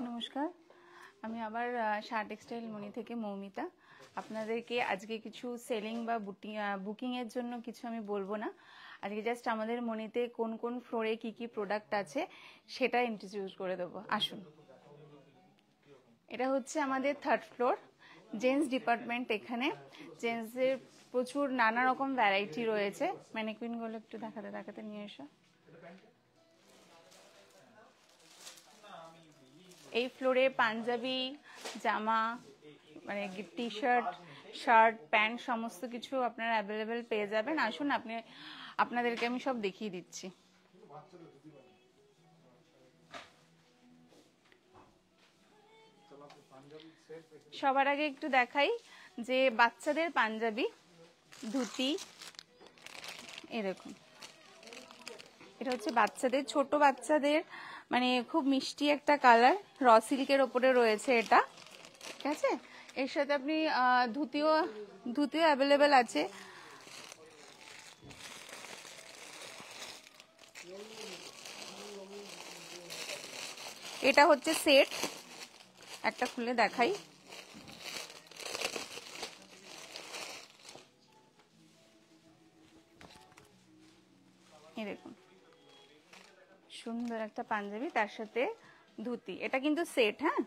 নমস্কার, আমি আবার শাহ টেক্সটাইল মনি থেকে মৌমিতা। আপনাদেরকে আজকে কিছু সেলিং বা বুকিংয়ের জন্য কিছু আমি বলবো না। আজকে জাস্ট আমাদের মনিতে কোন কোন ফ্লোরে কি কি প্রোডাক্ট আছে সেটা ইন্ট্রোডিউস করে দেবো। আসুন, এটা হচ্ছে আমাদের 3rd ফ্লোর, জেন্টস ডিপার্টমেন্ট। এখানে জেন্টসের প্রচুর নানা রকম ভ্যারাইটি রয়েছে। ম্যানিকুইনগুলো একটু দেখাতে নিয়ে এসো। এই ফ্লোরে পাঞ্জাবি, জামা, মানে টি শার্ট, শার্ট, প্যান্ট সমস্ত কিছু আপনারা অ্যাভেলেবেল পেয়ে যাবেন। আসুন, আপনাদেরকে আমি সব দেখিয়ে দিচ্ছি। সবার আগে একটু দেখাই যে বাচ্চাদের পাঞ্জাবি, ধুতি, এরকম। এটা হচ্ছে বাচ্চাদের, ছোট বাচ্চাদের, মানে খুব মিষ্টি একটা কালার, র সিল্কের ওপরে রয়েছে এটা, ঠিক আছে। এর সাথে আপনি ধুতিও অ্যাভেলেবেল আছে। এটা হচ্ছে সেট, একটা খুলে দেখাই। এই দেখুন, সুন্দর একটা পাঞ্জাবি, তার সাথে ধুতি। এটা কিন্তু সেট, হ্যাঁ।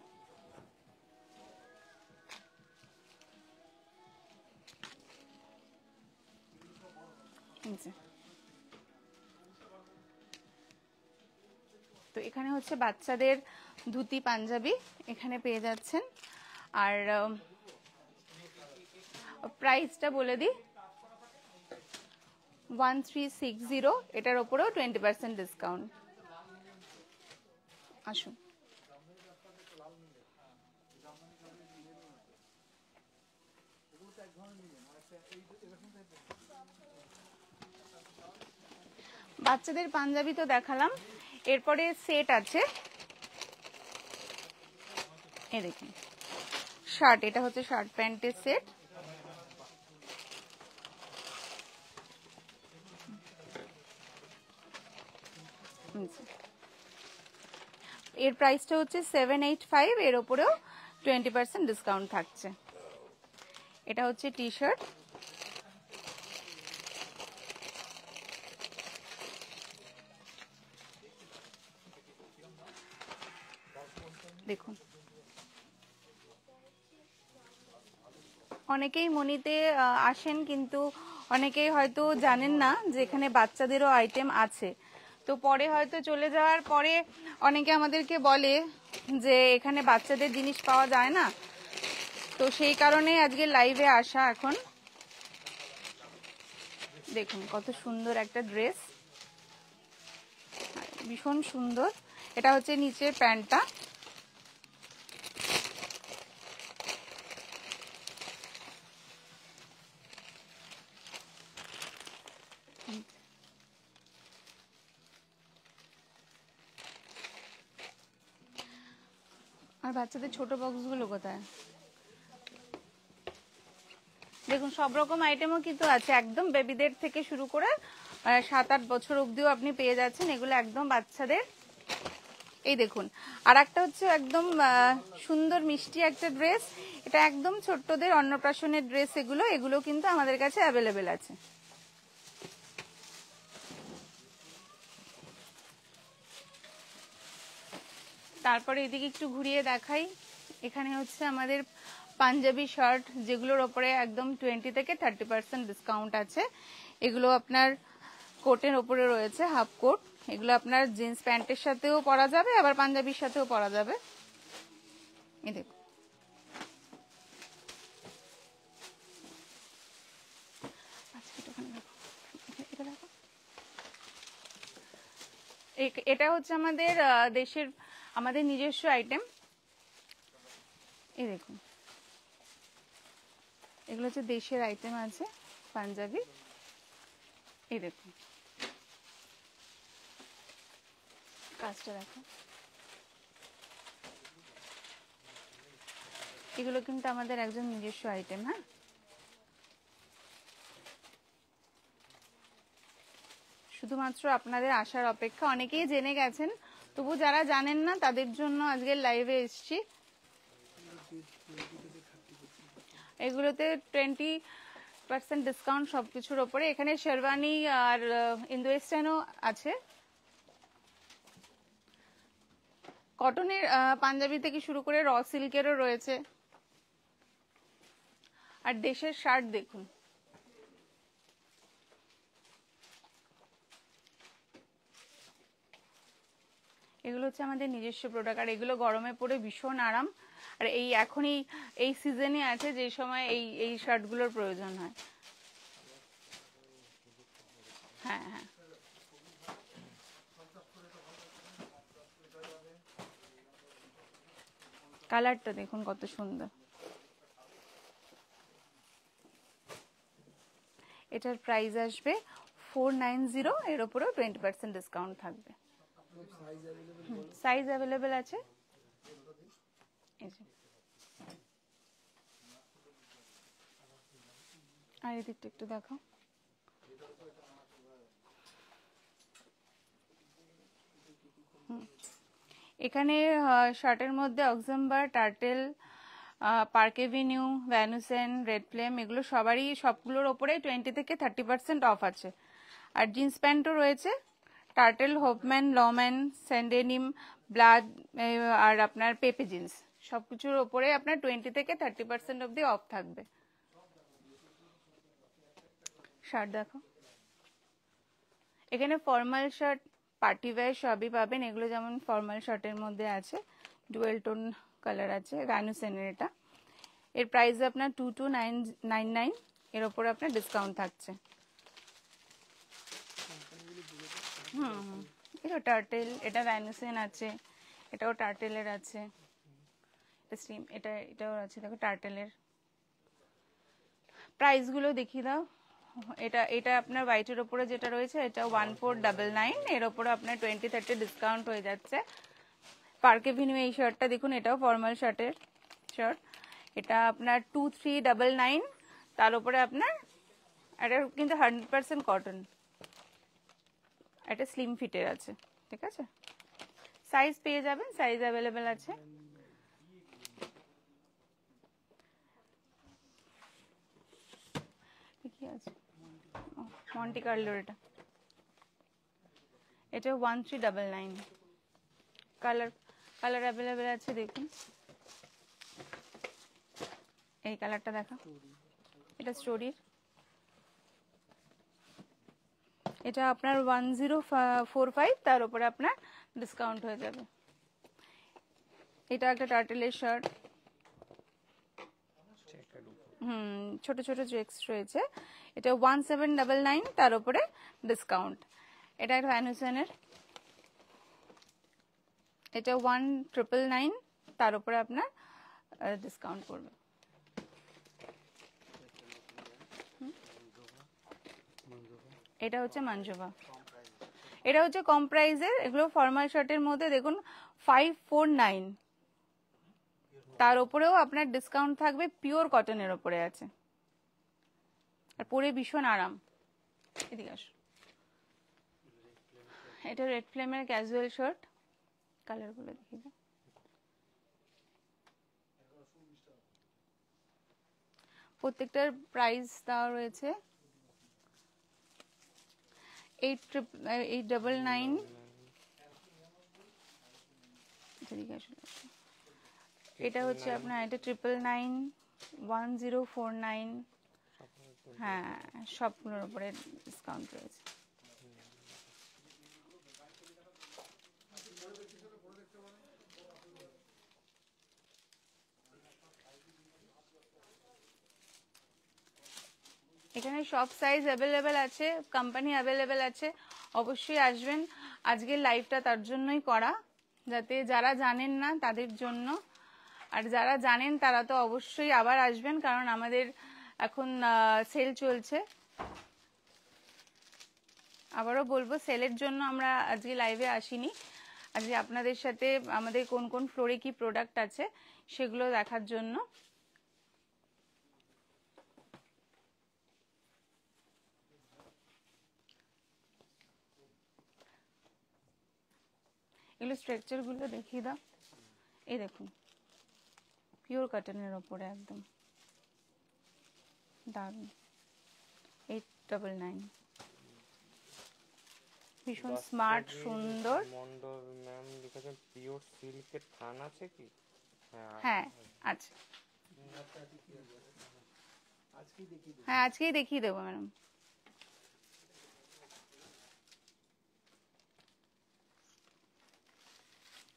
তো এখানে হচ্ছে বাচ্চাদের ধুতি পাঞ্জাবি এখানে পেয়ে যাচ্ছেন। আর প্রাইসটা বলে দিই, 1360। এটার ওপরেও 20% ডিসকাউন্ট। আসুন, বাচ্চাদের পাঞ্জাবি তো দেখালাম, এরপরে সেট আছে। এই দেখুন শার্ট, এটা হচ্ছে শার্ট প্যান্টের সেট। এর প্রাইসটা হচ্ছে 785, এর ওপরেও 20% ডিসকাউন্ট থাকছে। এটা হচ্ছে টি শার্ট, দেখুন। অনেকেই মনিতে আসেন, কিন্তু অনেকেই হয়তো জানেন না যে এখানে বাচ্চাদেরও আইটেম আছে। তো পরে হয়তো চলে যাওয়ার পরে অনেকে আমাদেরকে বলে যে এখানে বাচ্চাদের জিনিস পাওয়া যায় না। তো সেই কারণে আজকে লাইভে আসা। এখন দেখুন কত সুন্দর একটা ড্রেস, ভীষণ সুন্দর। এটা হচ্ছে নিচের প্যান্টটা। আর বাচ্চাদের ছোট বক্সগুলো কোথায়? দেখুন সব রকম আইটেমও কিন্তু আছে, একদম বেবিদের থেকে শুরু করে 7-8 বছর অবধিও আপনি পেয়ে যাচ্ছেন। এগুলো একদম বাচ্চাদের। এই দেখুন, আর একটা হচ্ছে একদম সুন্দর মিষ্টি একটা ড্রেস। এটা একদম ছোট্টদের অন্নপ্রাশনের ড্রেস। এগুলো কিন্তু আমাদের কাছে অ্যাভেলেবেল আছে। তারপরে এদিকে একটু ঘুরিয়ে দেখাই। এখানে হচ্ছে আমাদের পাঞ্জাবি শার্ট, যেগুলোর ওপরে একদম 20 থেকে 30% ডিসকাউন্ট আছে। এগুলো আপনার কোটের ওপরে রয়েছে, হাফ কোট। এগুলো আপনার জিন্স প্যান্টের সাথেও পরা যাবে, আবার পাঞ্জাবির সাথেও পরা যাবে। এই দেখুন, এটা হচ্ছে আমাদের নিজস্ব আইটেম। এই দেখুন, এগুলো হচ্ছে দেশের আইটেম আছে পাঞ্জাবি। এই দেখুন কাজটা দেখো, এগুলো কিন্তু আমাদের একজন নিজস্ব আইটেম। হ্যাঁ, শুধুমাত্র আপনাদের আসার অপেক্ষা। অনেকেই জেনে গেছেন, তবু যারা জানেন না তাদের জন্য আজকের লাইভে এসেছি। এগুলোতে 20% ডিসকাউন্ট সবকিছুর ওপরে। এখানে শেরওয়ানি আর ইন্দো ওয়েস্টার্নও আছে। কটনের পাঞ্জাবি থেকে শুরু করে র সিল্কেরও রয়েছে। আর দেশের শার্ট দেখুন, এগুলো হচ্ছে আমাদের নিজস্ব প্রোডাক্ট। আর এগুলো গরমে পরে ভীষণ আরাম। আর এই এখনই এই সিজনে আছে যে সময় এই শার্টগুলোর প্রয়োজন হয়। হ্যাঁ হ্যাঁ, কালারটা দেখুন কত সুন্দর। এটার প্রাইস আসবে 490, এর উপরেও 20% ডিসকাউন্ট থাকবে। সাইজ অ্যাভেলেবেল আছে। আর এদিকটা একটু দেখো। এখানে শার্টের মধ্যে Oxemberg, Turtle, Park Avenue, Van Heusen, Red Flame, এগুলো সবগুলোর ওপরে 20 থেকে 30% অফ আছে। আর জিন্স প্যান্টও রয়েছে, টার্টেল, হোপম্যান, লম্যান, স্যান্ডেনিম, ব্লাড আর আপনার পেপে জিন্স, সবকিছুর ওপরে আপনার 20 থেকে 30% অব্দি অফ থাকবে। শার্ট দেখো, এখানে ফর্মাল শার্ট, পার্টি ওয়্যার সবই পাবেন। এগুলো যেমন ফর্মাল শার্টের মধ্যে আছে, ডুয়েল টোন কালার আছে, ভ্যানুসেনের এটা। এর প্রাইস আপনার 2299, এর ওপরে আপনার ডিসকাউন্ট থাকছে। এটা টার্টেল, এটা ভ্যানুসেন আছে, এটাও টার্টেলের আছে, এটাও আছে। দেখো টার্টেলের প্রাইসগুলো দেখিয়ে দাও। এটা আপনার হোয়াইটের ওপরে যেটা রয়েছে এটা 1499, এর ওপরে আপনার 20-30 ডিসকাউন্ট হয়ে যাচ্ছে। পার্ক এভিনিউ এই শার্টটা দেখুন, এটাও ফর্মাল শার্টের শার্ট, এটা আপনার 2399, তার উপরে আপনার এটা কিন্তু 100% কটন, এটা স্লিম ফিটের আছে, ঠিক আছে। সাইজ পেয়ে যাবেন, সাইজ অ্যাভেলেবেল আছে। কি আছে, মন্টি কার্লোর, এটা 1399। কালার অ্যাভেলেবেল আছে, দেখুন এই কালারটা দেখা, এটা স্টোরির, এটা আপনার 1045, তার উপরে আপনার ডিসকাউন্ট হয়ে যাবে। এটা একটা টার্টেলের শার্ট, ছোট ছোট চেক্স রয়েছে, এটা 1799, তার উপরে ডিসকাউন্ট। এটা একটা ভ্যানুসেনের, এটা 1999, তার উপরে আপনার ডিসকাউন্ট করবে। এটা হচ্ছে মানজোভা, এটা হচ্ছে কম প্রাইসের। এগুলো ফর্মাল শার্টের মধ্যে দেখুন 549, তার উপরেও আপনার ডিসকাউন্ট থাকবে। পিওর কটনের উপরে আছে, আর পরে ভীষণ আরাম। এদিকে আসো, এটা রেড ফ্লেমের ক্যাজুয়াল শার্ট, কালারগুলো দেখিয়ে দাও। প্রত্যেকটার প্রাইস দেওয়া রয়েছে 899। এটা হচ্ছে আপনার, এটা 999, 1049, হ্যাঁ সবগুলোর উপরে ডিসকাউন্ট রয়েছে। এখানে সব সাইজ অ্যাভেলেবেল আছে, কোম্পানি অ্যাভেলেবেল আছে। অবশ্যই আসবেন, আজকের লাইভটা তার জন্যই করা, যাতে যারা জানেন না তাদের জন্য, আর যারা জানেন তারা তো অবশ্যই আবার আসবেন, কারণ আমাদের এখন সেল চলছে। আবারও বলবো, সেলের জন্য আমরা আজকে লাইভে আসিনি, আজকে আপনাদের সাথে আমাদের কোন কোন ফ্লোরে কি প্রোডাক্ট আছে সেগুলো দেখার জন্য। এগুলো স্ট্রাকচার গুলো দেখিয়ে দাও। এই দেখুন পিওর কটনের ওপরে একদম দারুন। 899 ভীষণ স্মার্ট সুন্দর। মন্ডল ম্যাম লিখেছেন পিওর সিল্কের থান আছে কি? হ্যাঁ আছে, হ্যাঁ আজকেই দেখিয়ে দেবো ম্যাডাম।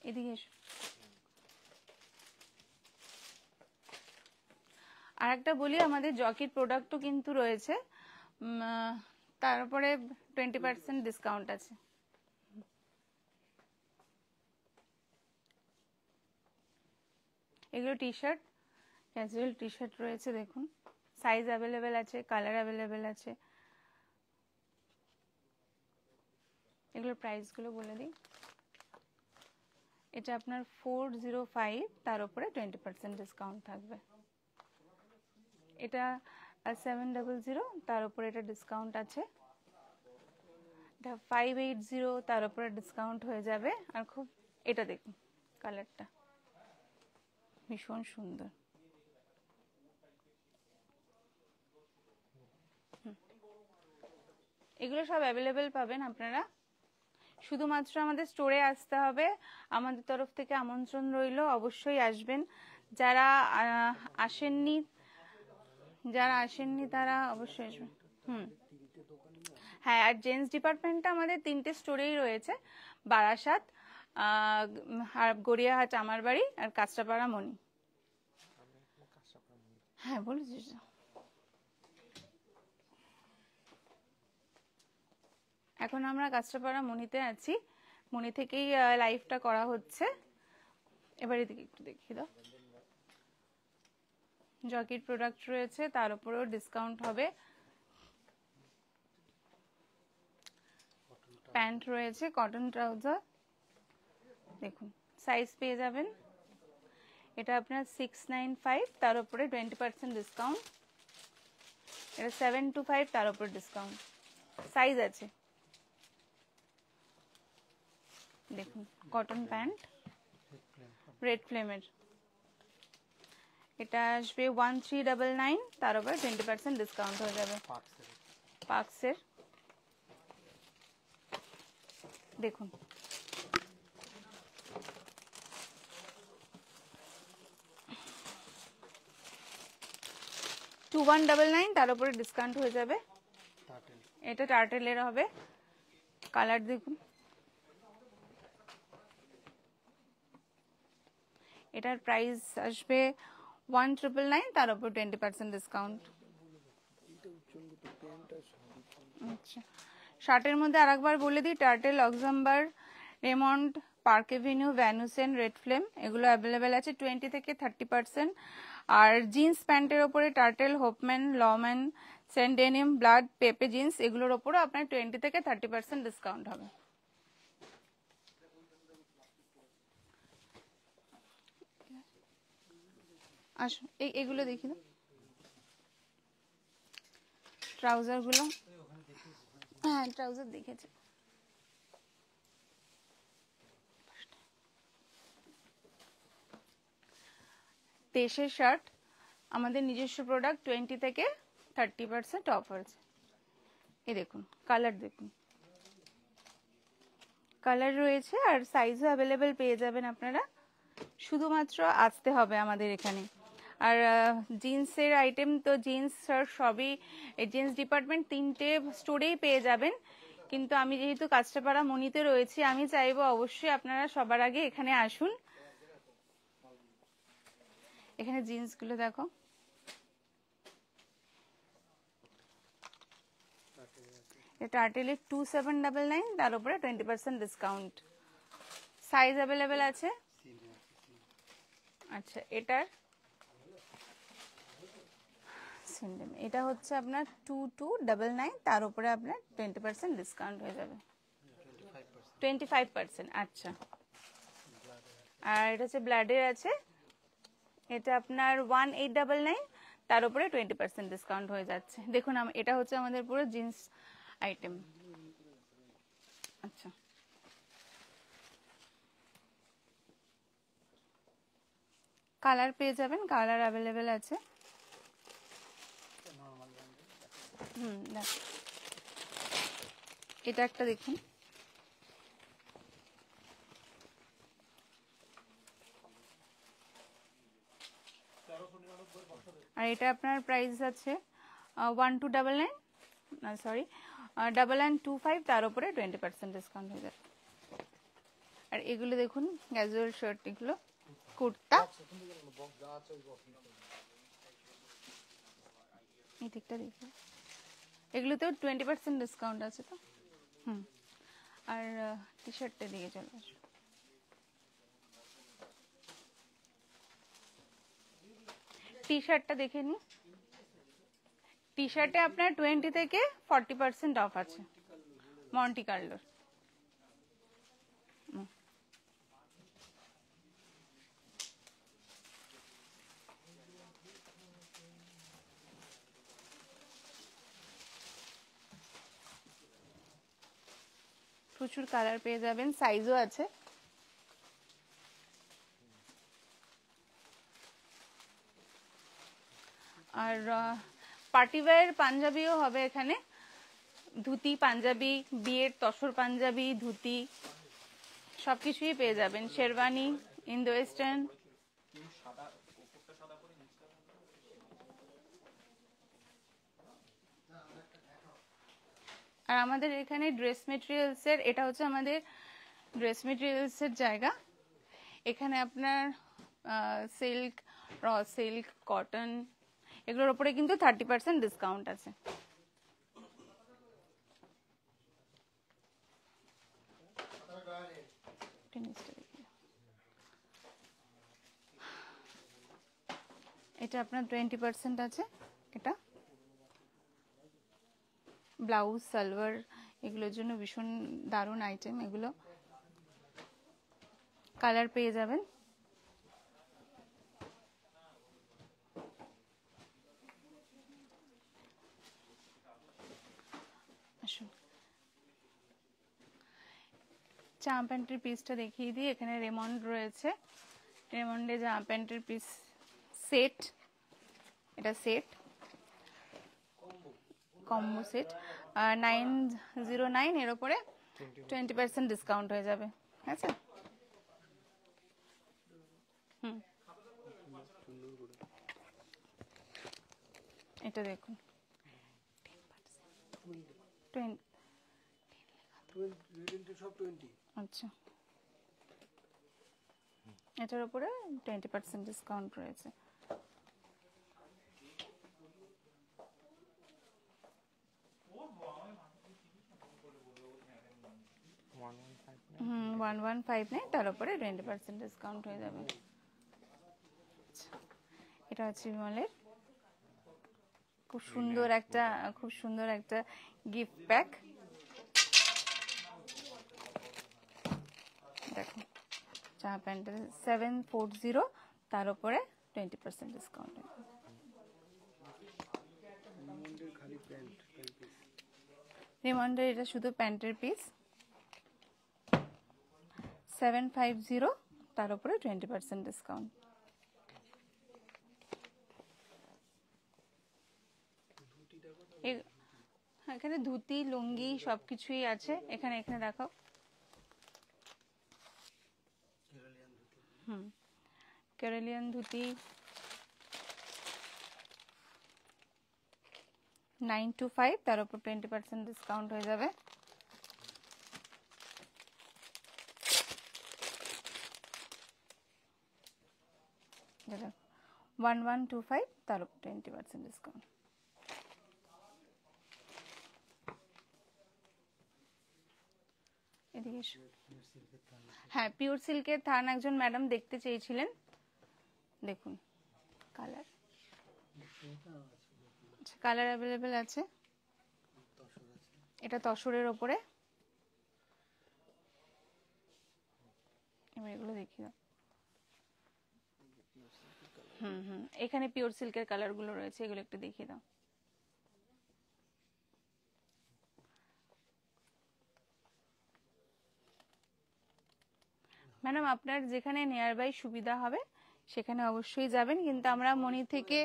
এদিকে এসো। আর একটা বলি, আমাদের জকির প্রোডাক্টও কিন্তু রয়েছে, তারপরে 20% ডিসকাউন্ট আছে। এগুলো T shirt, casual T shirt রয়েছে, দেখুন সাইজ অ্যাভেলেবেল আছে, কালার অ্যাভেলেবেল আছে। এগুলোর প্রাইসগুলো বলে দিই। এটা আপনার 405, তার উপরে 20% ডিসকাউন্ট থাকবে। এটা 700, তার উপরে এটা ডিসকাউন্ট আছে। এটা 580, তার উপরে ডিসকাউন্ট হয়ে যাবে। আর খুব, এটা দেখুন কালারটা ভীষণ সুন্দর। এগুলো সব অ্যাভেলেবেল পাবেন আপনারা, শুধুমাত্র আমাদের স্টোরে আসতে হবে। আমাদের তরফ থেকে আমন্ত্রণ রইল, অবশ্যই আসবেন। যারা আসেননি তারা অবশ্যই আসবেন। হ্যাঁ, আর জেন্টস ডিপার্টমেন্টটা আমাদের 3টে স্টোরেই রয়েছে, বারাসাত, আর গড়িয়াহাট আমার বাড়ি, আর কাঁচরাপাড়া মণি। হ্যাঁ বলেছিস। এখন আমরা কাঁচরাপাড়া মণিতে আছি, মণি থেকেই লাইভটা করা হচ্ছে। এবার এদিকে একটু দেখিয়ে দাও। জকির প্রোডাক্ট রয়েছে, তার উপরেও ডিসকাউন্ট হবে। প্যান্ট রয়েছে, কটন ট্রাউজার, দেখুন সাইজ পেয়ে যাবেন। এটা আপনার 695, তার উপরে 20% ডিসকাউন্ট। এটা 725, তার উপরে ডিসকাউন্ট। সাইজ আছে, দেখুন কটন প্যান্ট রেড ফ্লেমের। এটা আসবে 1399, তার উপরে 20% ডিসকাউন্ট হয়ে যাবে। পার্কসের দেখুন, টু 199, তার উপরে ডিসকাউন্ট হয়ে যাবে। এটা টার্টেলের হবে, কালার দেখুন। এটার প্রাইস আসবে 1999, তার উপর 20% ডিসকাউন্ট। আচ্ছা, শার্টের মধ্যে আরেকবার বলে দিই, Turtle, Oxemberg, Raymond, Park Avenue, Van Heusen, Red Flame, এগুলো অ্যাভেলেবেল আছে 20 থেকে 30%। আর জিন্স প্যান্টের ওপরে টার্টেল, হোপম্যান, লম্যান, সেন্ডেনিম, ব্লাড, পেপে জিন্স, এগুলোর ওপরে আপনার 20 থেকে 30% ডিসকাউন্ট হবে। আসুন, এগুলো দেখি দাও ট্রাউজার গুলো। হ্যাঁ ট্রাউজার দেখেছি। দেশের শার্ট, আমাদের নিজস্ব প্রোডাক্ট, 20 থেকে 30% অফার আছে। এই দেখুন কালার, দেখুন কালার রয়েছে, আর সাইজও অ্যাভেলেবেল পেয়ে যাবেন আপনারা। শুধুমাত্র আসতে হবে আমাদের এখানে। আর জিন্সের আইটেম তো জিন্স শার্ট সবই, জিন্স ডিপার্টমেন্ট 3টে স্টোরেই পেয়ে যাবেন। কিন্তু আমি যেহেতু কাঁচরাপাড়া মণিতে রয়েছি, আমি চাইবো অবশ্যই আপনারা সবার আগে এখানে আসুন। এখানে জিন্সগুলো দেখো, টার্টেলের 2799, তার উপরে 20% ডিসকাউন্ট। সাইজ অ্যাভেলেবেল আছে। আচ্ছা, এটার এটা হচ্ছে আপনার 2299, তার উপরে আপনার 20% ডিসকাউন্ট হয়ে যাবে। 25%, আচ্ছা। আর এটা হচ্ছে ব্লাডের আছে, এটা আপনার 1899, তার উপরে 20% ডিসকাউন্ট হয়ে যাচ্ছে। দেখুন এটা হচ্ছে আমাদের পুরো জিন্স আইটেম। আচ্ছা, কালার পেয়ে যাবেন, কালার অ্যাভেলেবেল আছে। দেখো এটা একটা দেখুন, আর এটা আপনার প্রাইস আছে 1299, না সরি 1125, তার উপরে 20% ডিসকাউন্ট হয়ে যাবে। আর এগুলো দেখুন ক্যাজুয়াল শার্ট, এগুলো কুর্তা, এই দিকটা দেখুন, এগুলোতেও 20% ডিসকাউন্ট আছে তো। আর টি শার্টটা দিকে চলে আসো, টি শার্টটা দেখে নিন। টি শার্টে আপনার 20 থেকে 40% অফ আছে, মন্টি কার্লোর। প্রচুর কালার পেয়ে যাবেন, সাইজও আছে। আর পার্টিওয়্যার পাঞ্জাবিও হবে এখানে, ধুতি পাঞ্জাবি, বিয়ের তসর পাঞ্জাবি, ধুতি সবকিছুই পেয়ে যাবেন, শেরওয়ানি, ইন্দো ওয়েস্টার্ন। আর আমাদের এখানে ড্রেস মেটেরিয়ালসের, এটা হচ্ছে আমাদের ড্রেস মেটেরিয়ালসের জায়গা। এখানে আপনার সিল্ক, র সিল্ক, কটন এগুলোর উপরে কিন্তু 30% ডিসকাউন্ট আছে। এটা আপনার 20% আছে। এটা ব্লাউজ, সালোয়ার এগুলোর জন্য ভীষণ দারুণ আইটেম এগুলো। কালার পেয়ে যাবেন। আসুন জামা প্যান্টের পিসটা দেখিয়ে দিই। এখানে রেমন্ড রয়েছে, রেমন্ডে জামা প্যান্টের পিস সেট, এটা সেট কম্বো সেট 909, এর উপরে 20% ডিসকাউন্ট হয়ে যাবে। আচ্ছা এটা দেখুন 20, আচ্ছা এটার উপরে 20% ডিসকাউন্ট রয়েছে। হুম 1159, তার উপরে 20% ডিসকাউন্ট হয়ে যাবে। এটা হচ্ছে বিমলের খুব সুন্দর একটা গিফট প্যাক। দেখো জামা প্যান্টের 740, তার উপরে 20% ডিসকাউন্ট। রেমন্ডের এটা শুধু প্যান্টের পিস 750, তার উপরে 20% ডিসকাউন্ট। এখানে ধুতি, লুঙ্গি সবকিছুই আছে। এখানে দেখাও। কেরালিয়ান ধুতি 925, তার উপর 20% ডিসকাউন্ট হয়ে যাবে। দেখো 1125, তার উপর 20% ডিসকাউন্ট। এদিকে হ্যাঁ, পিওর সিল্কের থান একজন ম্যাডাম দেখতে চেয়েছিলেন, দেখুন কালার, কালার অ্যাভেলেবেল আছে। এটা তসরের ওপরে। এবার এগুলো দেখি দাও। এখানে পিওর সিল্কের কালার গুলো রয়েছে, এগুলো একটু দেখিয়ে দাও। ম্যাডাম আপনার যেখানে নিয়ার বাই সুবিধা হবে সেখানে অবশ্যই যাবেন। কিন্তু আমরা মনি থেকে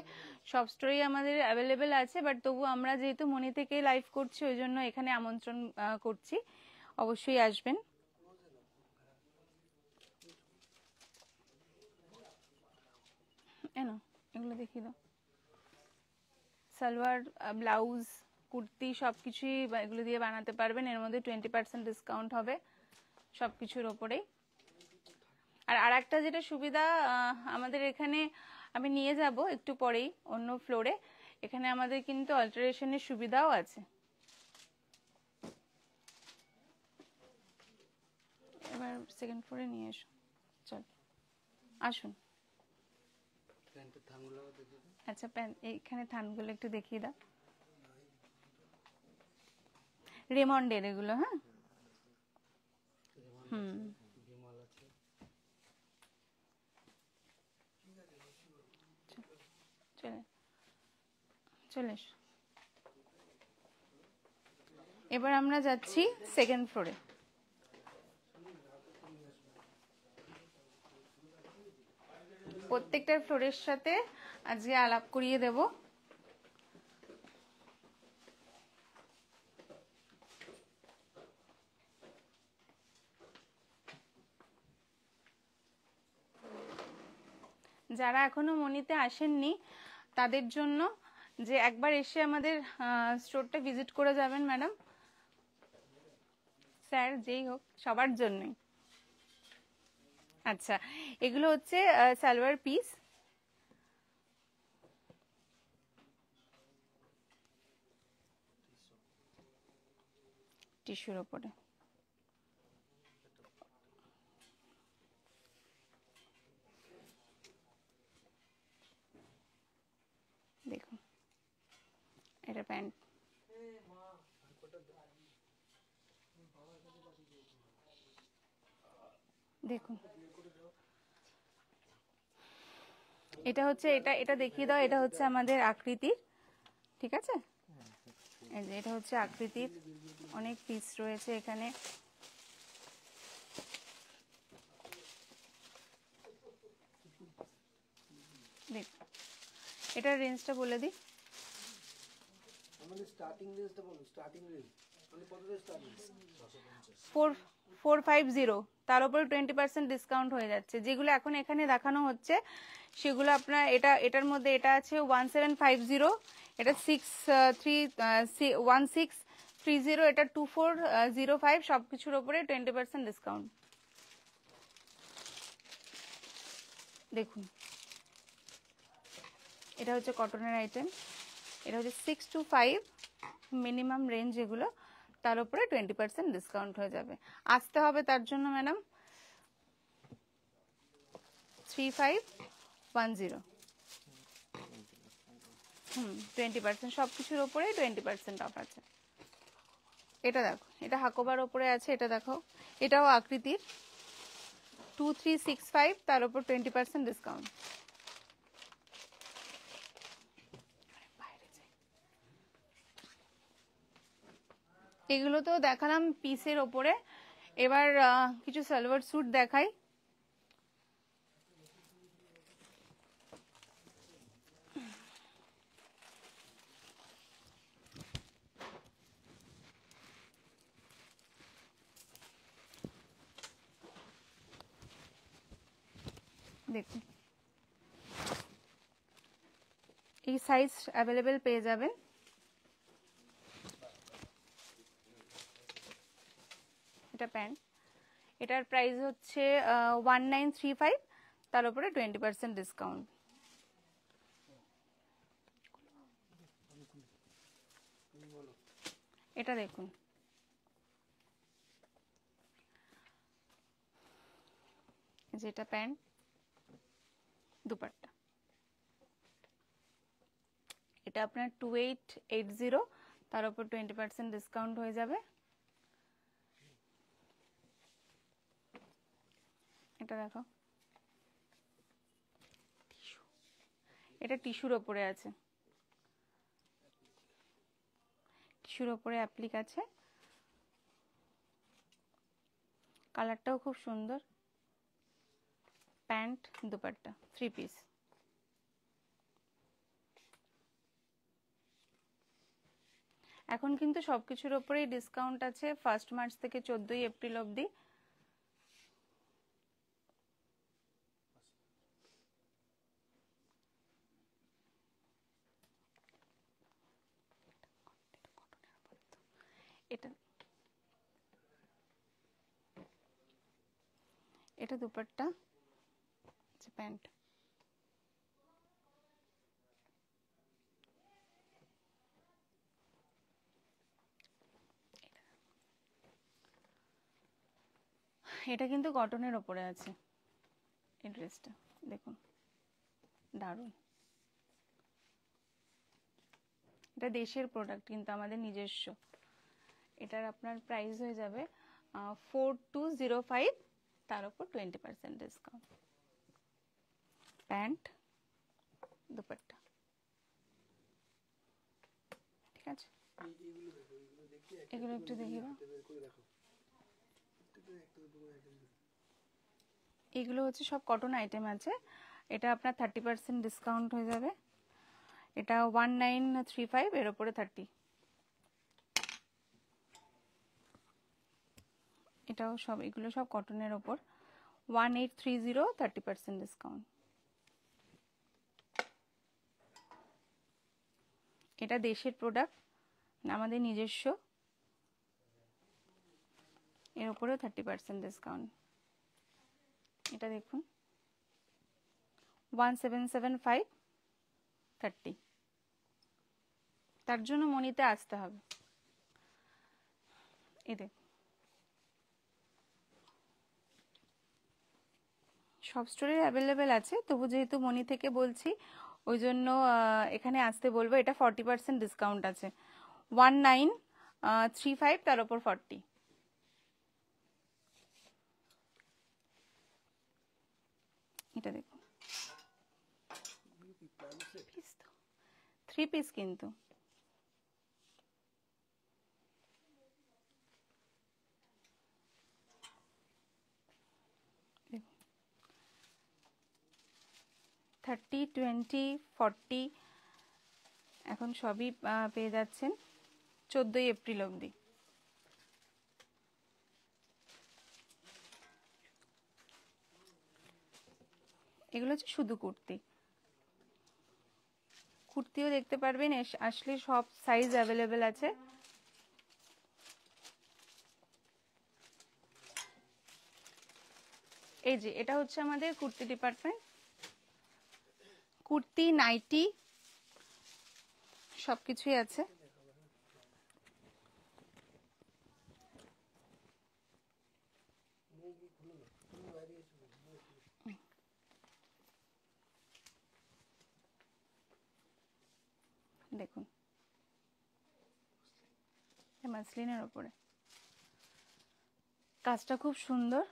সব স্টোরি আমাদের অ্যাভেলেবেল আছে, বাট তবু আমরা যেহেতু মনি থেকে লাইভ করছি ওই জন্য এখানে আমন্ত্রণ করছি, অবশ্যই আসবেন। এগুলো দেখিয়ে দাও। সালোয়ার, ব্লাউজ, কুর্তি সবকিছুই এগুলো দিয়ে বানাতে পারবেন। এর মধ্যে 20% ডিসকাউন্ট হবে সবকিছুর ওপরেই। আর একটা যেটা সুবিধা আমাদের এখানে, আমি নিয়ে যাব একটু পরেই অন্য ফ্লোরে, এখানে আমাদের কিন্তু অল্টারেশনের সুবিধাও আছে। এবার সেকেন্ড ফ্লোরে নিয়ে এসো, চল আসুন। আচ্ছা এখানে থানগুলো একটু দেখিয়ে দাও। রেমন্ডের এগুলো, হ্যাঁ। চলে এসো। এবার আমরা যাচ্ছি সেকেন্ড ফ্লোরে। প্রত্যেকটা ফ্লোরের সাথে আজকে আলাপ করিয়ে দেব। যারা এখনো মনিতে আসেননি তাদের জন্য, যে একবার এসে আমাদের স্টোরটা ভিজিট করে যাবেন ম্যাডাম, স্যার, যেই হোক, সবার জন্যই। আচ্ছা, এগুলো হচ্ছে সালোয়ার পিস। টিস্যুর ওপরে দেখুন, এটা প্যান্ট। দেখুন, এটা হচ্ছে, এটা দেখিয়ে দাও। এটা হচ্ছে আমাদের আকৃতির, ঠিক আছে? এই যে এটা হচ্ছে আকৃতির, অনেক পিস রয়েছে এখানে। দেখ, এটার রেঞ্জটা বলে দিই। আমাদের স্টার্টিং রেঞ্জটা বলো, স্টার্টিং রেঞ্জ মানে কত থেকে স্টার্টিং? 450, তার উপরে 20% ডিসকাউন্ট হয়ে যাচ্ছে। যেগুলো এখন এখানে দেখানো হচ্ছে সেগুলো আপনার, এটার মধ্যে এটা আছে 1750, এটা 1630, এটা 2405, সবকিছুর উপরে 20% ডিসকাউন্ট। দেখুন, এটা হচ্ছে কটনের আইটেম। এটা হচ্ছে 6 to 5 মিনিমাম রেঞ্জ, এগুলো তার উপরে 20% ডিসকাউন্ট হয়ে যাবে। আসতে হবে তার জন্য ম্যাডাম। 3510, 20%, সবকিছুর উপরে 20% অফ আছে। এটা দেখো, এটা হাকোবার ওপরে আছে, এটা দেখো, এটাও আকৃতির 2365, তার উপর 20% ডিসকাউন্ট। এগুলো তো দেখালাম পিসের ওপরে। এবার কিছু সালোয়ার স্যুট দেখাই। দেখুন, এই সাইজ অ্যাভেলেবেল পেয়ে যাবেন। এটা প্যান্ট, এটার প্রাইস হচ্ছে 1935, তার উপরে 20% ডিসকাউন্ট। এটা দেখুন, যেটা প্যান্ট, দুপাট্টা, এটা আপনার 2880, তার উপর 20% ডিসকাউন্ট হয়ে যাবে। এটা দেখো, এটা টিস্যুর ওপরে আছে, টিস্যুর ওপরে অ্যাপ্লিক আছে। কালারটাও খুব সুন্দর। Pant dupatta 3 piece. এখন কিন্তু সবকিছুর ওপরেই ডিসকাউন্ট আছে 1 মার্চ থেকে 14 এপ্রিল অবধি। এটা এটা দুপাট্টা, প্যান্ট। এটা কিন্তু কটনের ওপরে আছে এই ড্রেসটা, দেখুন দারুণ। এটা দেশের প্রোডাক্ট কিন্তু আমাদের নিজস্ব। এটার আপনার প্রাইস হয়ে যাবে 4205, তার উপর 20% ডিসকাউন্ট। প্যান্ট দুপাট্টা, ঠিক আছে। এগুলো একটু দেখি না, এগুলো হচ্ছে সব কটন আইটেম আছে। এটা আপনার 30% ডিসকাউন্ট হয়ে যাবে। এটা 1935, এর উপরে 30। এটাও সব, এগুলো সব কটনের ওপর 1830, 30% ডিসকাউন্ট। এটা দেশের প্রোডাক্ট, আমাদের নিজস্ব, এর উপরেও 30% ডিসকাউন্ট। এটা দেখুন 1775, 30। তার জন্য মনিতে আসতে হবে। এই দেখুন সব স্টোরে অ্যাভেলেবেল আছে, তবু যেহেতু মনি থেকে বলছি ওই জন্য এখানে আসতে বলবো। এটা 40% ডিসকাউন্ট আছে, 1935, তার উপর 40। এটা দেখুন 3 পিস কিন্তু। দেখুন 30, 20, 40 এখন সবই পেয়ে যাচ্ছেন 14 এপ্রিল অবধি। এগুলো হচ্ছে শুধু কুর্তি। কুর্তিও দেখতে পারবেন, আসলে সব সাইজ অ্যাভেলেবেল আছে। এই যে এটা হচ্ছে আমাদের কুর্তি ডিপার্টমেন্ট। কুর্তি, নাইটি সবকিছুই আছে। দেখুন মাসলিনের ওপরে কাজটা খুব সুন্দর।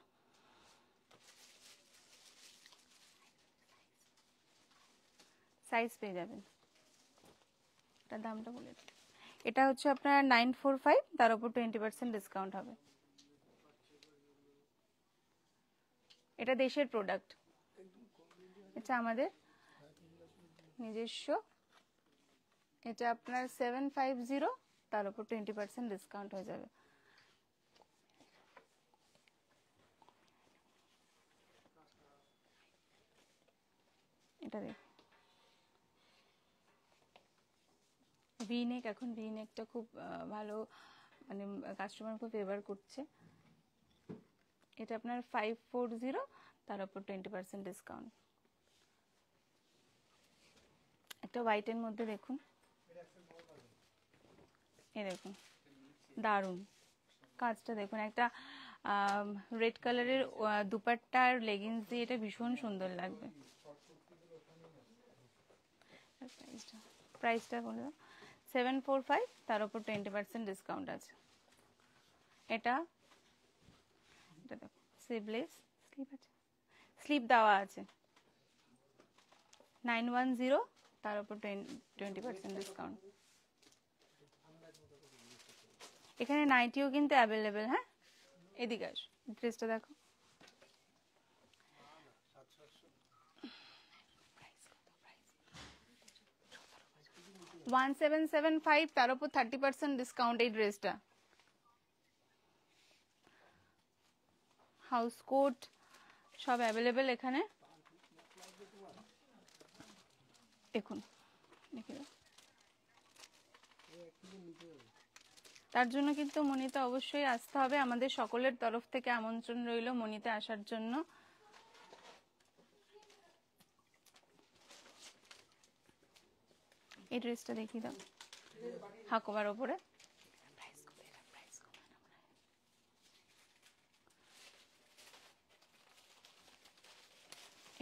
সাইজ পেয়ে যাবেন। এটার দামটা বলে দিন। এটা হচ্ছে আপনার 945, তার উপর 20% ডিসকাউন্ট হবে। এটা দেশের প্রোডাক্ট, এটা আমাদের নিজস্ব। এটা আপনার 750, তার উপর 20% ডিসকাউন্ট হয়ে যাবে। এটা দেখ ভি-নেক, এখন ভি-নেকটা খুব ভালো, মানে কাস্টমার খুব ফেভার করছে। এটা আপনার 540, তার উপর 20% ডিসকাউন্ট। একটা হোয়াইটের মধ্যে দেখুন, এই দেখুন দারুন কাজটা দেখুন। একটা রেড কালারের দুপাট্টা আর লেগিংস দিয়ে এটা ভীষণ সুন্দর লাগবে। প্রাইসটা বলো 745, তার উপর 20% ডিসকাউন্ট আছে। এটা দেখো স্লিভলেস, স্লিভ আছে, স্লিভ দেওয়া আছে 910, তার উপর 20% ডিসকাউন্ট। এখানে নাইটিও কিন্তু অ্যাভেলেবেল। হ্যাঁ এদিকে আসো, ড্রেসটা দেখো 1775, তার উপর 30% ডিসকাউন্ট এই ড্রেসটা। হাউস কোট সব অ্যাভেলেবেল এখানে। দেখুন, দেখে দাও। তার জন্য কিন্তু মনিতে অবশ্যই আসতে হবে, আমাদের সকলের তরফ থেকে আমন্ত্রণ রইল মনিতে আসার জন্য। এই ড্রেসটা দেখিয়ে দাও, হাকোবার ওপরে।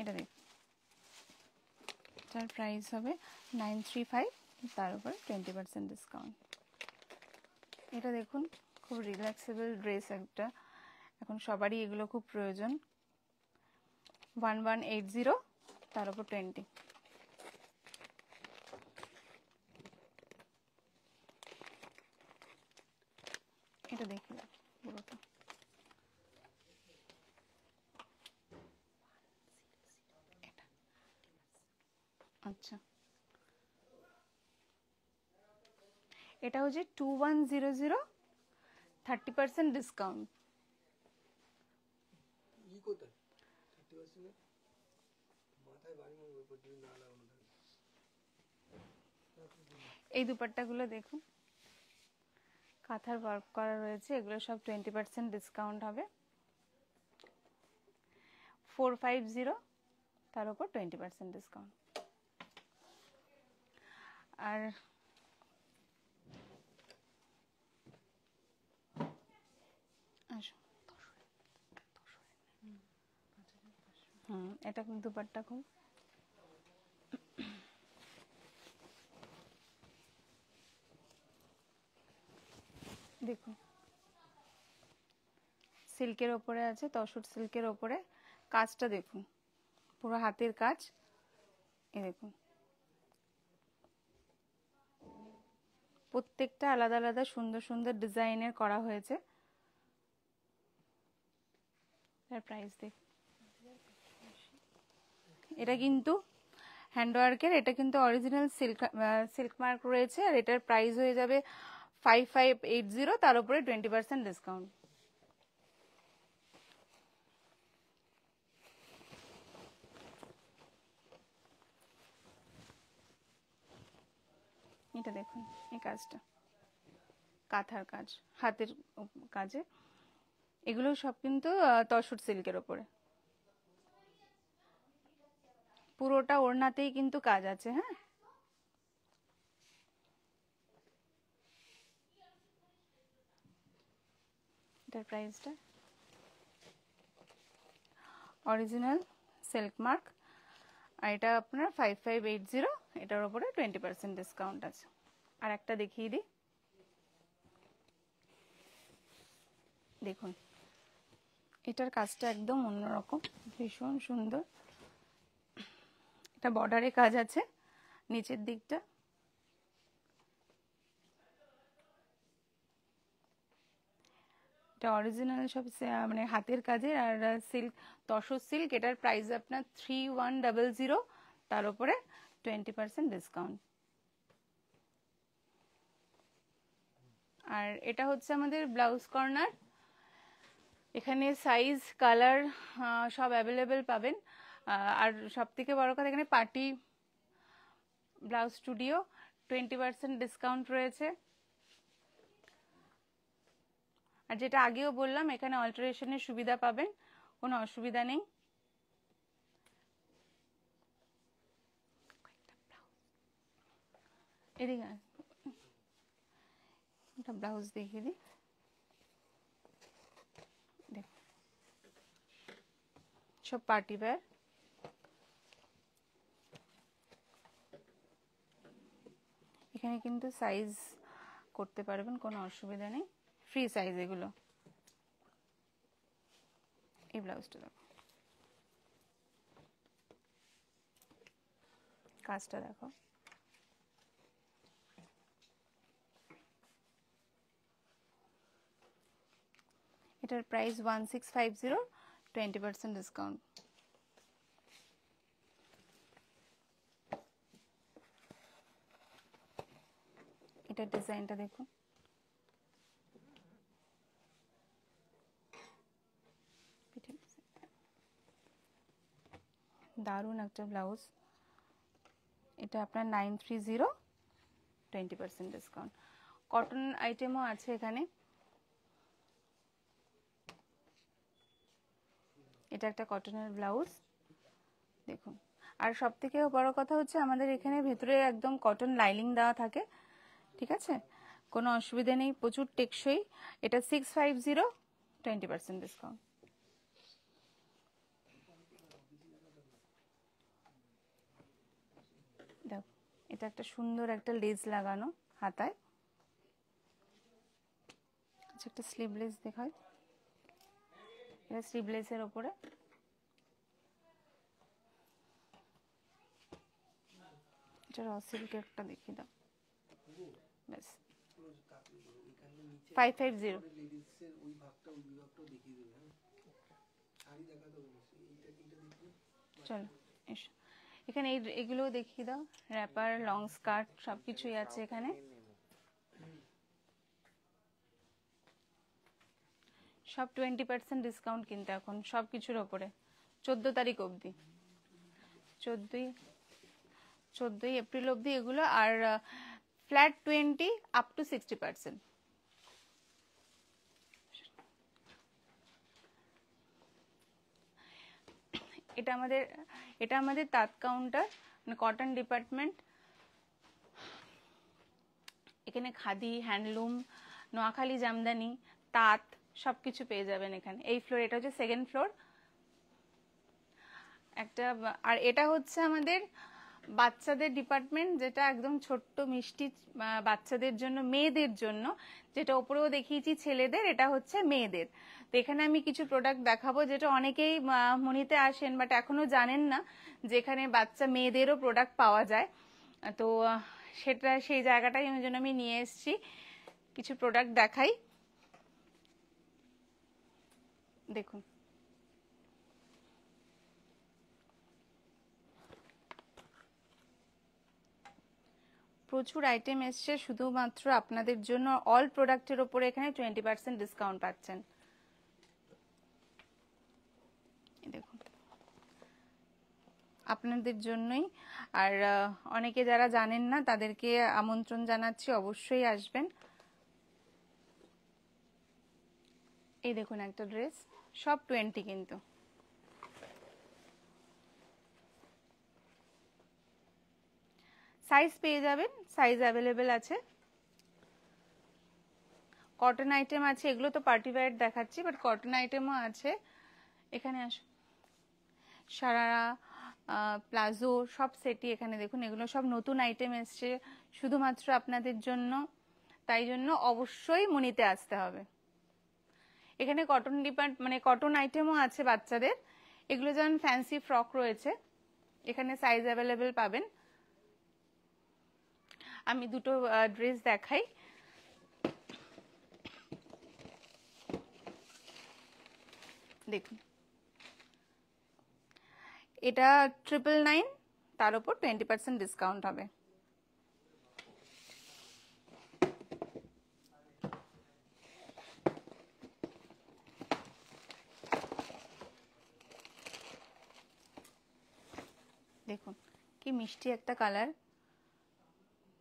এটা দেখ, এটার প্রাইস হবে 935, তার উপরে 20% ডিসকাউন্ট। এটা দেখুন, খুব রিল্যাক্সেবল ড্রেস একটা, এখন সবারই এগুলো খুব প্রয়োজন। 1180, তার উপর 20। এটা দেখি পুরোটা। আচ্ছা, এটা হচ্ছে 2100, 30% ডিসকাউন্ট। কোথায় 30%? মাথায় বাড়ি মারবো যদি না লাগানো থাকে। এই দুপাট্টাগুলো দেখুন, কাঁথার ওয়ার্ক করা রয়েছে, এগুলো সব 20% ডিসকাউন্ট হবে। 450, তার উপর 20% ডিসকাউন্ট। আর এটা দুপাট্টা খুব দেখুন, সিল্কের ওপরে আছে, তসর সিল্কের ওপরে। কাজটা দেখুন, পুরো হাতের কাজ। এই দেখুন, প্রত্যেকটা আলাদা আলাদা সুন্দর সুন্দর ডিজাইনের করা হয়েছে। তার প্রাইস দেখ, এটা কিন্তু হ্যান্ডওয়ার্কের, এটা কিন্তু অরিজিনাল সিল্ক মার্ক রয়েছে। আর এটার প্রাইস হয়ে যাবে 5580, তার উপরে 20% ডিসকাউন্ট। এটা দেখুন, এই কাজটা কাঁথার কাজ, হাতের কাজে। এগুলো সব কিন্তু তসর সিল্কের ওপরে, পুরোটা ওড়নাতেই কিন্তু কাজ আছে। হ্যাঁ, এটার প্রাইসটা অরিজিনাল সিল্ক মার্ক, আর এটা আপনার 5580, এটার উপরে 20% ডিসকাউন্ট আছে। আর একটা দেখিয়ে দিই, দেখুন এটার কাজটা একদম অন্যরকম, ভীষণ সুন্দর। এটা বর্ডারে কাজ আছে নিচের দিকটা। এটা অরিজিনাল সব মানে হাতের কাজের। আর সিল্ক, তসর সিল্ক, এটার প্রাইস আপনার 3100, তার উপরে 20% ডিসকাউন্ট। আর এটা হচ্ছে আমাদের ব্লাউজ কর্নার। এখানে সাইজ, কালার সব অ্যাভেলেবেল পাবেন। আর সব থেকে বড় কথা, এখানে পার্টি ব্লাউজ স্টুডিও, 20% ডিসকাউন্ট রয়েছে। আর যেটা আগেও বললাম, এখানে অল্টারেশনের সুবিধা পাবেন, কোনো অসুবিধা নেই। এদিকে একটা ব্লাউজ দেখিয়ে দিই, দেখুন সব পার্টি ওয়্যার। এখানে কিন্তু সাইজ করতে পারবেন, কোনো অসুবিধা নেই, ফ্রি সাইজ এগুলো। এই ব্লাউজটা দেখো, কাজটা দেখো। এটার প্রাইস 1650, 20% ডিসকাউন্ট। এটা ডিজাইনটা দেখুন, দারুণ একটা ব্লাউজ। এটা আপনার 930, 20% ডিসকাউন্ট। কটন আইটেমও আছে এখানে। এটা একটা কটনের ব্লাউজ দেখুন। আর সব থেকে বড় কথা হচ্ছে আমাদের এখানে ভেতরে একদম কটন লাইনিং দেওয়া থাকে, ঠিক আছে, কোনো অসুবিধা নেই, প্রচুর টেকসই। এটা 650, 20% ডিসকাউন্ট। দেখো এটা একটা সুন্দর একটা লেস লাগানো হাতায়। আচ্ছা একটা স্লিভলেস দেখায়, এটা স্লিভলেসের ওপরে। এটা র সিল্কের একটা দেখিয়ে দাও, ব্যাস 550। লেডিসের ওই ভাগটা ওই বিভাগটাও দেখিয়ে দেবে। হ্যাঁ, শাড়ি দেখাতে বলেছে, এইটা দেখি। চলো এসো, এখানে এগুলোও দেখিয়ে দাও, র্যাপার, লং স্কার্ট সব কিছুই আছে এখানে। সব 20% ডিসকাউন্ট কিন্তু এখন সব কিছুর ওপরে, 14 তারিখ অবধি, 14 এপ্রিল অবধি এগুলো। আর ফ্ল্যাট 20 আপ টু 60%। এটা আমাদের তাঁত কাউন্টার, মানে কটন ডিপার্টমেন্ট। এখানে খাদি, হ্যান্ডলুম, নোয়াখালী জামদানি, তাঁত সবকিছু পেয়ে যাবেন এখানে। এই ফ্লোর, এটা হচ্ছে সেকেন্ড ফ্লোর একটা। আর এটা হচ্ছে আমাদের বাচ্চাদের ডিপার্টমেন্ট, যেটা একদম ছোট্ট মিষ্টি বাচ্চাদের জন্য, মেয়েদের জন্য। যেটা ওপরেও দেখিয়েছি ছেলেদের, এটা হচ্ছে মেয়েদের। তো এখানে আমি কিছু প্রোডাক্ট দেখাবো যেটা অনেকেই মনিতে আসেন বাট এখনো জানেন না যে এখানে বাচ্চা মেয়েদেরও প্রোডাক্ট পাওয়া যায়। তো সেটা সেই জায়গাটাই ওই জন্য আমি নিয়ে এসেছি, কিছু প্রোডাক্ট দেখাই। দেখুন প্রচুর আইটেম এসছে শুধুমাত্র আপনাদের জন্য। অল প্রোডাক্টের ওপরে এখানে 20% ডিসকাউন্ট পাচ্ছেন। দেখুন আপনাদের জন্যই। আর অনেকে যারা জানেন না তাদেরকে আমন্ত্রণ জানাচ্ছি, অবশ্যই আসবেন। এই দেখুন একটা ড্রেস, সব 20 কিন্তু। সাইজ পেয়ে যাবেন, সাইজ অ্যাভেলেবেল আছে। কটন আইটেম আছে, এগুলো তো পার্টি ওয়্যার দেখাচ্ছি, বাট কটন আইটেমও আছে। এখানে আসুন, সারারা, প্লাজো সব সেটই এখানে দেখুন। এগুলো সব নতুন আইটেম এসছে শুধুমাত্র আপনাদের জন্য, তাই জন্য অবশ্যই মনিতে আসতে হবে। এখানে কটন মানে কটন আইটেমও আছে বাচ্চাদের। এগুলো যেমন ফ্যান্সি ফ্রক রয়েছে, এখানে সাইজ অ্যাভেলেবেল পাবেন। আমি দুটো ড্রেস দেখাই। দেখুন এটা 999, তার উপর 20% ডিসকাউন্ট হবে। দেখুন কি মিষ্টি একটা কালার,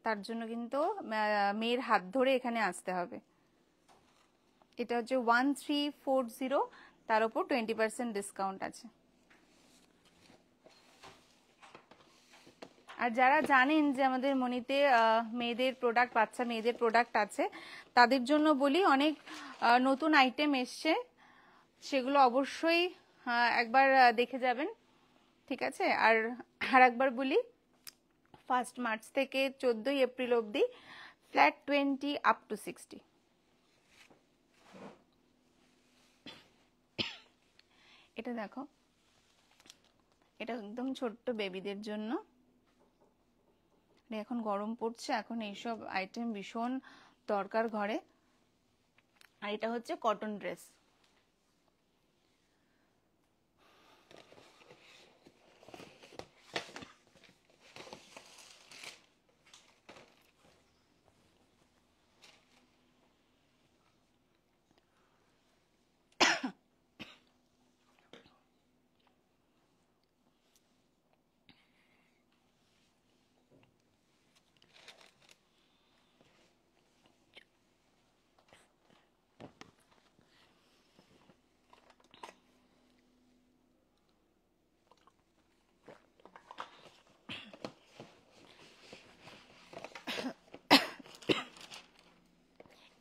তার জন্য কিন্তু মেয়ের হাত ধরে এখানে আসতে হবে। এটা হচ্ছে 1340, তার উপর 20% ডিসকাউন্ট আছে। আর যারা জানেন যে আমাদের মনিতে মেয়েদের প্রোডাক্ট, বাচ্চা মেয়েদের প্রোডাক্ট আছে, তাদের জন্য বলি অনেক নতুন আইটেম এসছে, সেগুলো অবশ্যই একবার দেখে যাবেন, ঠিক আছে। আর একবার বলি, 1 মার্চ থেকে 14 এপ্রিল অবধি ফ্ল্যাট 20 আপ টু 60। এটা দেখো, এটা একদম ছোট্ট বেবিদের জন্য। এখন গরম পড়ছে, এখন এইসব আইটেম ভীষণ দরকার ঘরে। আর এটা হচ্ছে কটন ড্রেস।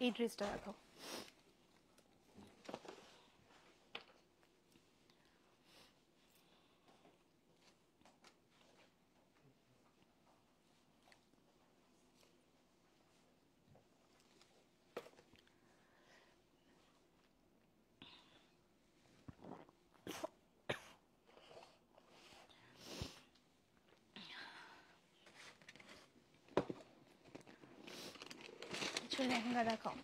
এই ড্রেসটা দেখাও। লেহেঙ্গা দেখাও।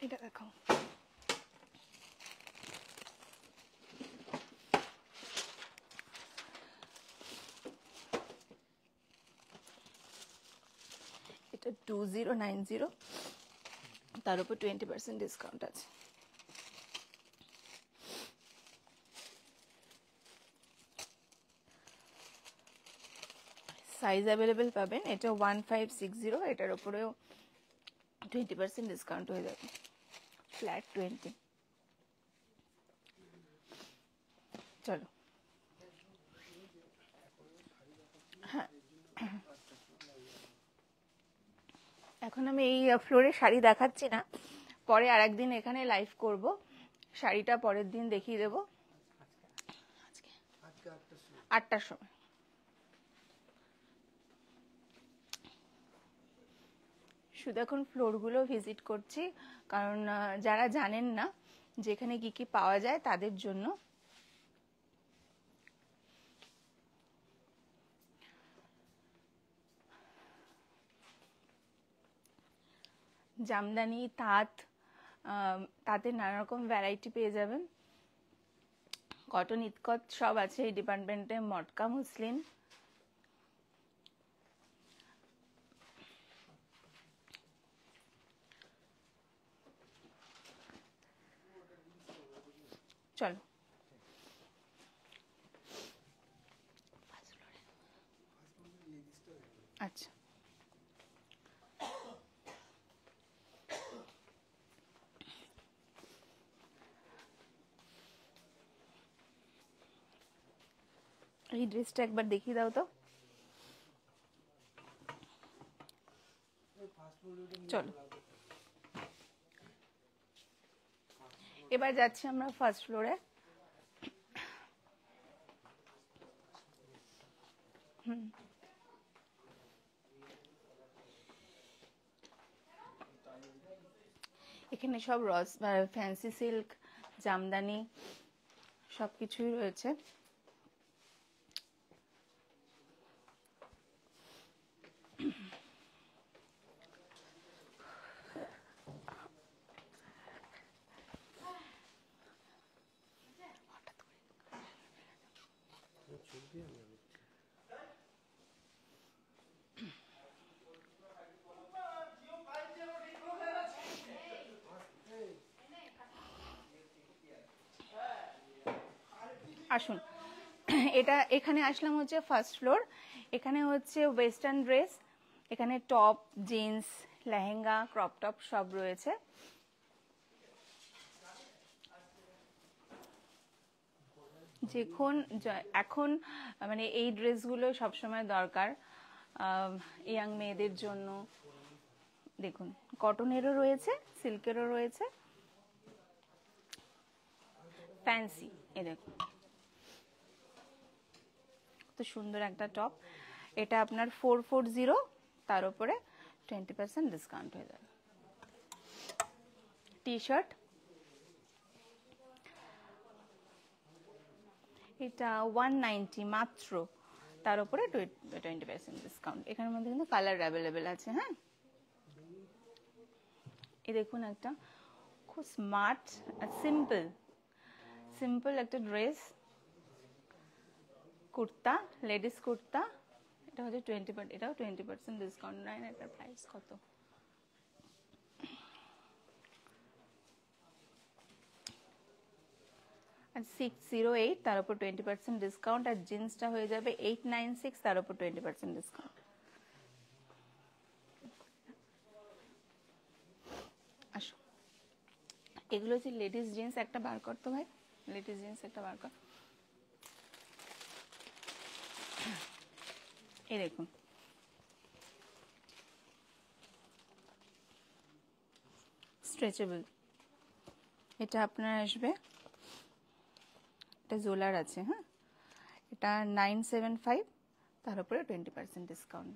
এটা দেখাও। এটা 2090, তার উপর 20% ডিসকাউন্ট আছে। সাইজ অ্যাভেলেবেল পাবেন। এটা 1560, এটার উপরেও 20% ডিসকাউন্ট হয়ে যাবে, ফ্ল্যাট 20। চলো, হ্যাঁ এখন আমি এই ফ্লোরে শাড়ি দেখাচ্ছি না, পরে আর একদিন এখানে লাইভ করব, শাড়িটা পরের দিন দেখিয়ে দেবো। আজকে 8টার সময়। শুধু এখন ফ্লোরগুলো ভিজিট করছি, কারণ যারা জানেন না যেখানে কি কি পাওয়া যায় তাদের জন্য। জামদানি, তাঁত, তাঁতের নানা রকম ভ্যারাইটি পেয়ে যাবেন। কটন, ইতকত সব আছে এই ডিপার্টমেন্টে। মটকা, মুসলিন, চলো আচ্ছা। এই ড্রেসটা একবার দেখিয়ে দাও তো। চলো এবার যাচ্ছি আমরা ফার্স্ট ফ্লোরে। এখানে সব রস, ফ্যান্সি সিল্ক, জামদানি সবকিছুই রয়েছে। আসুন, এটা এখানে আসলাম হচ্ছে ফার্স্ট ফ্লোর। এখানে হচ্ছে ওয়েস্টার্ন ড্রেস, এখানে top, jeans, lehenga, crop top সব রয়েছে। এখন মানে এই ড্রেসগুলো সবসময় দরকার ইয়াং মেয়েদের জন্য। দেখুন, কটনেরও রয়েছে, সিল্কেরও রয়েছে, ফ্যান্সি। এ দেখুন কত সুন্দর একটা টপ। এটা আপনার 440, তার উপরে 20% ডিসকাউন্ট হয়ে যাবে। টি শার্ট, এটা 190 মাত্র, তার উপরে 20% ডিসকাউন্ট। এখানের মধ্যে কিন্তু কালার অ্যাভেলেবেল আছে। হ্যাঁ, এই দেখুন একটা খুব স্মার্ট আর সিম্পল একটা ড্রেস, কুর্তা, লেডিস কুর্তা। এটা হচ্ছে 20%, এটাও 20% ডিসকাউন্ট। এটার প্রাইস কত? 608 তার উপর 20% ডিসকাউন্ট, আর জিন্সটা হয়ে যাবে 896 তার উপর 20% ডিসকাউন্ট। আসো, এগুলো হচ্ছে লেডিস জিন্স। একটা বার কর তো ভাই, লেডিস জিন্স একটা বার কর। এই দেখুন, স্ট্রেচেবল। এটা আপনার আসবে, এটা জোলার আছে, হ্যাঁ, এটা 975 তার উপরে 20% ডিসকাউন্ট।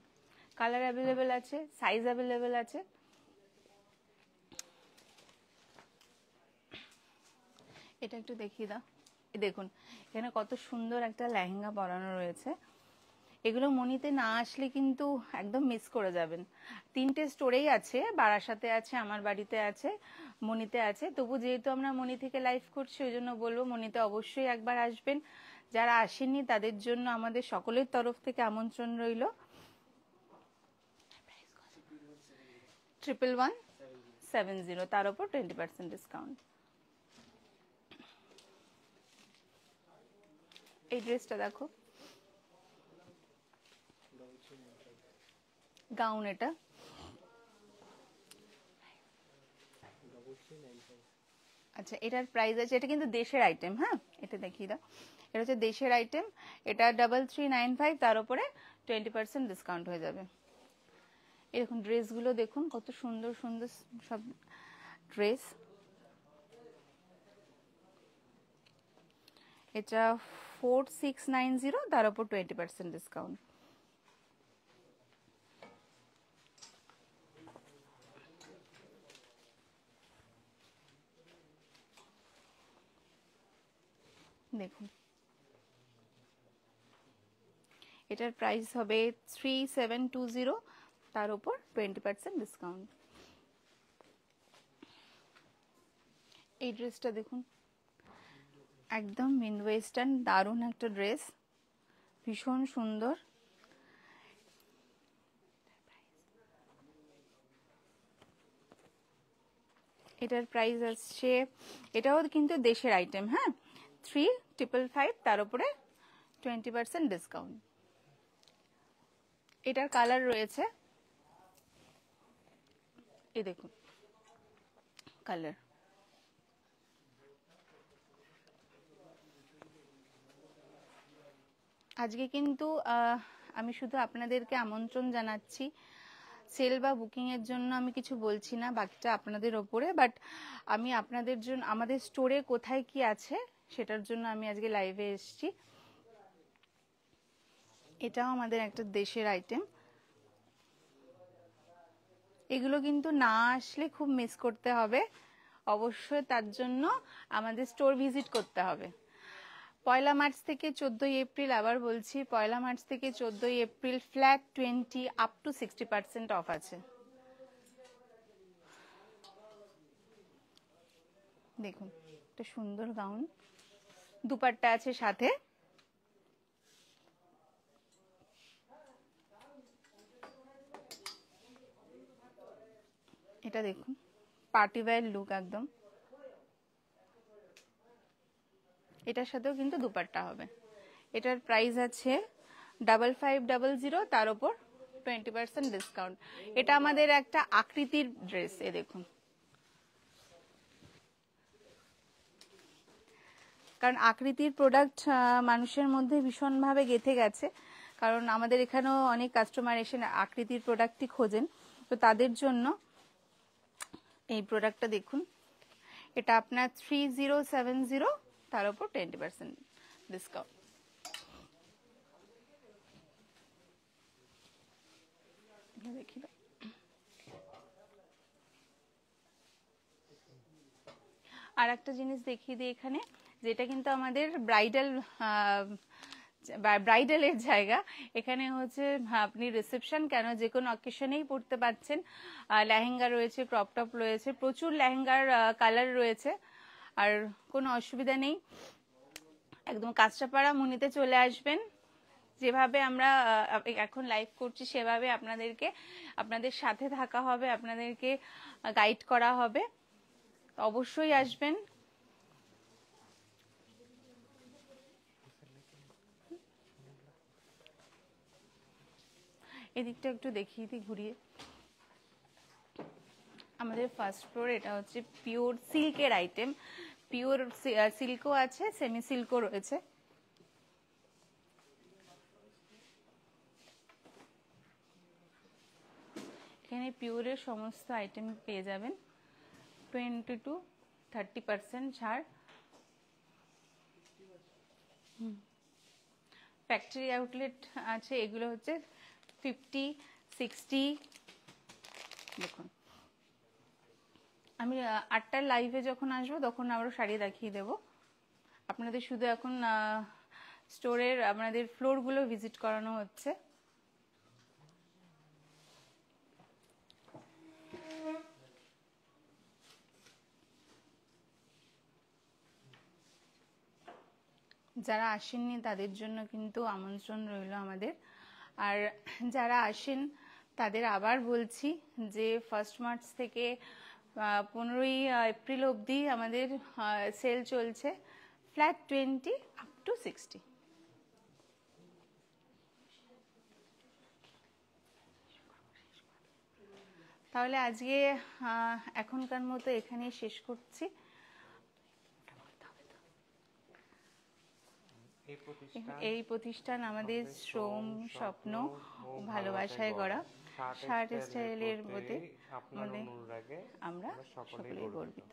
কালার অ্যাভেলেবেল আছে, সাইজ অ্যাভেলেবেল আছে। এটা একটু দেখিয়ে দাও। দেখুন এখানে কত সুন্দর একটা লেহেঙ্গা পরানো রয়েছে। এগুলো মনিতে না আসলে কিন্তু একদম মিস করে যাবেন। 3টে স্টোরেই আছে, বারাসাতে আছে, আমার বাড়িতে আছে, মনিতে আছে। তবু যেহেতু আমরা মনি থেকে লাইভ করছি ওই জন্য বলবো মনিতে অবশ্যই একবার আসবেন। যারা আসেননি তাদের জন্য আমাদের সকলের তরফ থেকে আমন্ত্রণ রইল। 1170 তার উপর 20% ডিসকাউন্ট। এই ড্রেসটা দেখো, গাউন। এটা আচ্ছা, এটার প্রাইস আছে, এটা কিন্তু দেশের আইটেম, হ্যাঁ, এটা দেখিয়ে দাও। এটা হচ্ছে দেশের আইটেম, এটা 3395 তার উপরে 20% ডিসকাউন্ট হয়ে যাবে। এরকম ড্রেসগুলো দেখুন কত সুন্দর সুন্দর সব ড্রেস। এটা 4690 তার উপর 20% ডিসকাউন্ট। দেখুন এটার প্রাইস হবে 3720 তার উপর 20% ডিসকাউন্ট। এই ড্রেসটা দেখুন, একদম মিড ওয়েস্টার্ন, দারুণ একটা ড্রেস, ভীষণ সুন্দর। এটার প্রাইস আসছে, এটাও কিন্তু দেশের আইটেম, হ্যাঁ, 3555 তার উপরে 20% ডিসকাউন্ট। এটার কালার রয়েছে, এই দেখুন কালার। আজকে কিন্তু আমি শুধু আপনাদেরকে আমন্ত্রণ জানাচ্ছি, সেল বা বুকিং এর জন্য আমি কিছু বলছি না, বাকিটা আপনাদের ওপরে। বাট আমি আপনাদের জন্য আমাদের স্টোরে কোথায় কি আছে সেটার জন্য আমি আজকে লাইভে এসেছি। এটাও আমাদের একটা দেশের আইটেম। এগুলো কিন্তু না আসলে খুব মিস করতে হবে, অবশ্যই তার জন্য আমাদের স্টোর ভিজিট করতে হবে। 1 মার্চ থেকে 14 এপ্রিল, আবার বলছি 1 মার্চ থেকে 14 April flat 20 up to 60% of আছে। দেখুন একটা সুন্দর গাউন, দুপাট্টা আছে সাথে। এটা দেখুন পার্টি ওয়্যার লুক একদম। এটার সাথেও কিন্তু দুপাট্টা হবে। এটার প্রাইস আছে 5500 তার উপর 20% ডিসকাউন্ট। এটা আমাদের একটা আকৃতির ড্রেস, এ দেখুন, কারণ আকৃতির প্রোডাক্ট মানুষের মধ্যে ভীষণভাবে গেঁথে গেছে, কারণ আমাদের এখানেও অনেক কাস্টমার এসে আকৃতির প্রোডাক্টই খোঁজেন, তো তাদের জন্য এই প্রোডাক্টটা দেখুন। এটা আপনার 3070 তার উপর 20% ডিসকাউন্ট। দেখি আর একটা জিনিস দেখিয়ে দিই এখানে, যেটা কিন্তু আমাদের ব্রাইডালের জায়গা। এখানে হচ্ছে আপনি রিসেপশন কেন যে কোনো অকেশনেই পড়তে পারছেন। লেহেঙ্গা রয়েছে, ক্রপ টপ রয়েছে, প্রচুর লেহেঙ্গার কালার রয়েছে, আর কোনো অসুবিধা নেই। একদম কাঁচরাপাড়া মনিতে চলে আসবেন, যেভাবে আমরা এখন লাইভ করছি সেভাবে আপনাদের সাথে থাকা হবে, আপনাদেরকে গাইড করা হবে। অবশ্যই আসবেন। এদিকটা একটু দেখিয়ে দিই ঘুরিয়ে। আমাদের ফার্স্ট ফ্লোর, এটা হচ্ছে পিওর সিল্কের আইটেম। পিওর সিল্কও আছে, সেমি সিল্কও রয়েছে। এখানে পিওরের সমস্ত আইটেম পেয়ে যাবেন 20-30% ছাড়। ফ্যাক্টরি আউটলেট আছে, এগুলো হচ্ছে 50-60। দেখুন, আমি 8টার লাইভে যখন আসবো তখন আরও শাড়ি দেখিয়ে দেবো আপনাদের। শুধু এখন স্টোরের আপনাদের ফ্লোরগুলো ভিজিট করানো হচ্ছে। যারা আসেননি তাদের জন্য কিন্তু আমন্ত্রণ রইল আমাদের। আর যারা আসেন তাদের আবার বলছি যে 1 মার্চ থেকে 15ই এপ্রিল অবধি আমাদের সেল চলছে, ফ্ল্যাট 20 আপ টু 60। তাহলে আজকে এখনকার মতো এখানেই শেষ করছি। এই প্রতিষ্ঠান আমাদের শ্রম, স্বপ্ন ও ভালোবাসায় গড়া শার্ট স্টাইলের মধ্যে আমরা সকলেই গর্বিত।